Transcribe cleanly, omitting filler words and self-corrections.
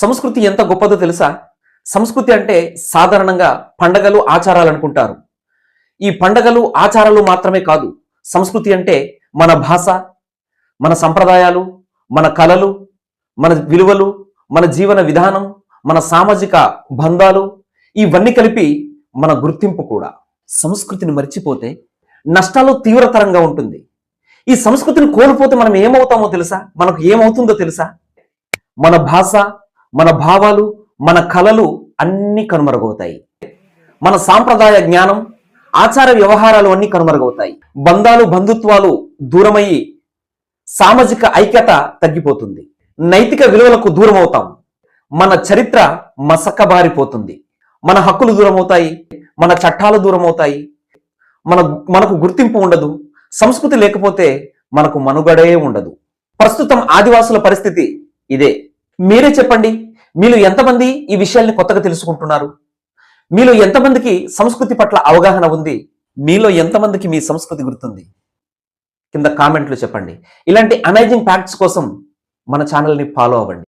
సంస్కృతి ఎంత గొప్పదో తెలుసా? సంస్కృతి అంటే సాధారణంగా పండగలు, ఆచారాలు అనుకుంటారు. ఈ పండగలు, ఆచారాలు మాత్రమే కాదు. సంస్కృతి అంటే మన భాష, మన సంప్రదాయాలు, మన కళలు, మన విలువలు, మన జీవన విధానం, మన సామాజిక బంధాలు ఇవన్నీ కలిపి మన గుర్తింపు కూడా. సంస్కృతిని మర్చిపోతే నష్టాలు తీవ్రతరంగా ఉంటుంది. ఈ సంస్కృతిని కోల్పోతే మనం ఏమవుతామో తెలుసా? మనకు ఏమవుతుందో తెలుసా? మన భాష, మన భావాలు, మన కళలు అన్నీ కనుమరుగవుతాయి. మన సాంప్రదాయ జ్ఞానం, ఆచార వ్యవహారాలు అన్నీ కనుమరుగవుతాయి. బంధాలు, బంధుత్వాలు దూరమయ్యి సామాజిక ఐక్యత తగ్గిపోతుంది. నైతిక విలువలకు దూరం అవుతాం. మన చరిత్ర మసకబారిపోతుంది. మన హక్కులు దూరం అవుతాయి, మన చట్టాలు దూరం అవుతాయి, మనకు గుర్తింపు ఉండదు. సంస్కృతి లేకపోతే మనకు మనుగడే ఉండదు. ప్రస్తుతం ఆదివాసుల పరిస్థితి ఇదే. మీరే చెప్పండి, మీలో ఎంతమంది ఈ విషయాల్ని కొత్తగా తెలుసుకుంటున్నారు? మీలో ఎంతమందికి సంస్కృతి పట్ల అవగాహన ఉంది? మీలో ఎంతమందికి మీ సంస్కృతి గుర్తుంది? కింద కామెంట్లు చెప్పండి. ఇలాంటి అమేజింగ్ ఫ్యాక్ట్స్ కోసం మన ఛానల్ని ఫాలో అవ్వండి.